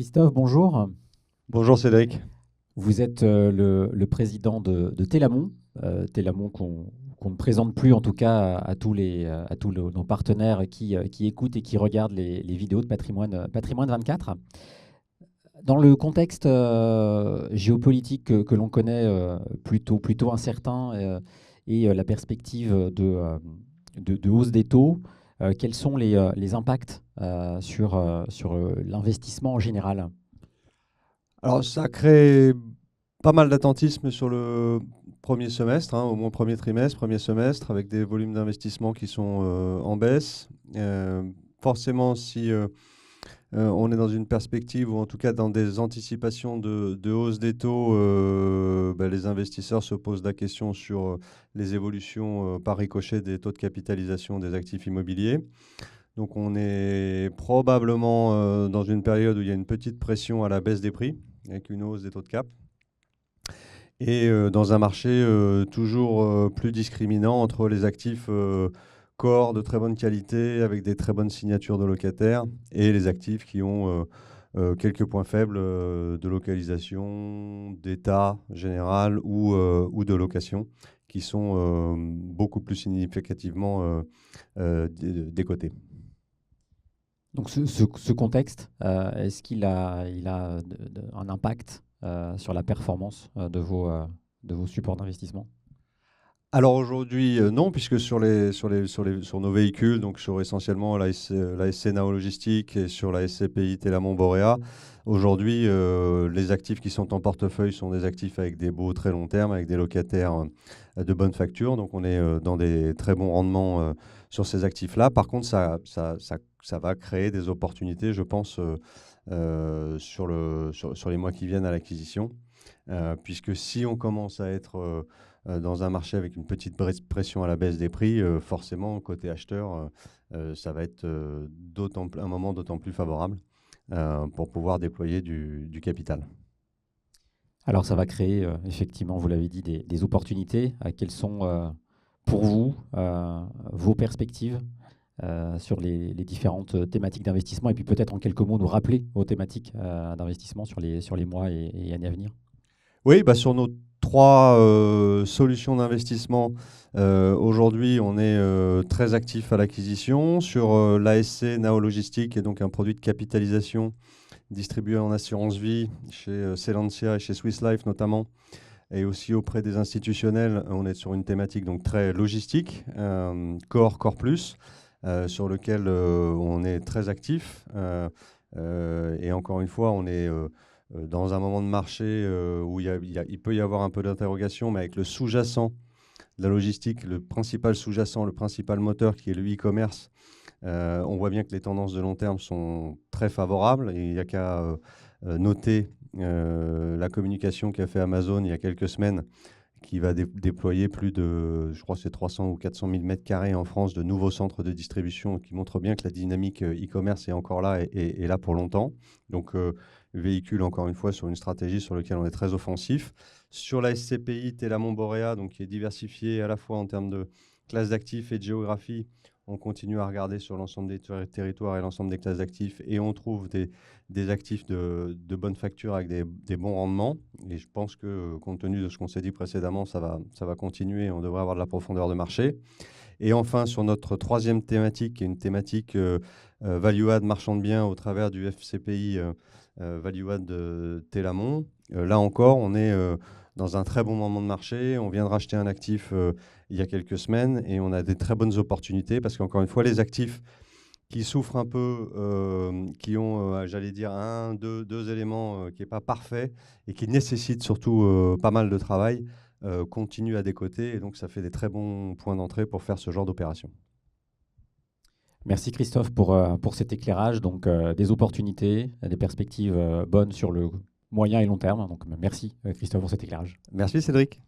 Christophe, bonjour. Bonjour Cédric. Vous êtes le président de Telamon, Telamon qu'on ne présente plus en tout cas à tous nos partenaires qui écoutent et qui regardent les vidéos de Patrimoine 24. Dans le contexte géopolitique que l'on connaît plutôt incertain et la perspective de hausse des taux, quels sont les impacts sur l'investissement en général? Alors ça crée pas mal d'attentisme sur le premier semestre, au moins premier trimestre, premier semestre, avec des volumes d'investissement qui sont en baisse. Forcément, si on est dans une perspective ou en tout cas dans des anticipations de hausse des taux, les investisseurs se posent la question sur les évolutions par ricochet des taux de capitalisation des actifs immobiliers. Donc on est probablement dans une période où il y a une petite pression à la baisse des prix, avec une hausse des taux de cap. Et dans un marché toujours plus discriminant entre les actifs core de très bonne qualité, avec des très bonnes signatures de locataires, et les actifs qui ont quelques points faibles de localisation, d'état général ou de location, qui sont beaucoup plus significativement décotés. Donc ce contexte, est-ce qu'il a un impact sur la performance de vos supports d'investissement? Alors aujourd'hui, non, puisque sur nos véhicules, donc sur essentiellement la SC Nao Logistique et sur la SCPI Telamon Borea, aujourd'hui, les actifs qui sont en portefeuille sont des actifs avec des beaux très long terme, avec des locataires de bonne facture. Donc on est dans des très bons rendements sur ces actifs-là. Par contre, ça va créer des opportunités, je pense, sur les mois qui viennent à l'acquisition. Puisque si on commence à être dans un marché avec une petite pression à la baisse des prix, forcément, côté acheteur, ça va être un moment d'autant plus favorable pour pouvoir déployer du capital. Alors ça va créer, effectivement, vous l'avez dit, des opportunités. Quelles sont pour vous vos perspectives sur les différentes thématiques d'investissement? Et puis peut-être en quelques mots nous rappeler vos thématiques d'investissement sur les mois et années à venir. Oui, sur nos trois solutions d'investissement, aujourd'hui, on est très actif à l'acquisition. Sur l'ASC Nao Logistique, qui est donc un produit de capitalisation distribué en assurance vie chez Celentia et chez Swiss Life notamment, et aussi auprès des institutionnels, on est sur une thématique donc très logistique, core plus, sur lequel on est très actif. Et encore une fois, on est dans un moment de marché où il peut y avoir un peu d'interrogation, mais avec le sous-jacent de la logistique, le principal sous-jacent, le principal moteur qui est le e-commerce, on voit bien que les tendances de long terme sont très favorables. Et il n'y a qu'à noter la communication qu'a fait Amazon il y a quelques semaines, qui va déployer plus de, je crois que c'est 300 ou 400 000 mètres carrés en France de nouveaux centres de distribution, qui montrent bien que la dynamique e-commerce est encore là et là pour longtemps. Donc, véhicule encore une fois sur une stratégie sur laquelle on est très offensif. Sur la SCPI Telamon Borea, donc qui est diversifiée à la fois en termes de classe d'actifs et de géographie, on continue à regarder sur l'ensemble des territoires et l'ensemble des classes d'actifs, et on trouve des actifs de bonne facture avec des bons rendements. Et je pense que, compte tenu de ce qu'on s'est dit précédemment, ça va continuer. On devrait avoir de la profondeur de marché. Et enfin, sur notre troisième thématique, qui est une thématique value-add marchand de biens au travers du FCPI value-add de Telamon. Là encore, on est dans un très bon moment de marché. On vient de racheter un actif il y a quelques semaines et on a des très bonnes opportunités parce qu'encore une fois, les actifs qui souffrent un peu, qui ont, j'allais dire, deux éléments qui n'est pas parfait et qui nécessitent surtout pas mal de travail, continuent à décoter. Et donc, ça fait des très bons points d'entrée pour faire ce genre d'opération. Merci Christophe pour cet éclairage. Donc des opportunités, des perspectives bonnes sur le moyen et long terme. Donc merci Christophe pour cet éclairage. Merci Cédric.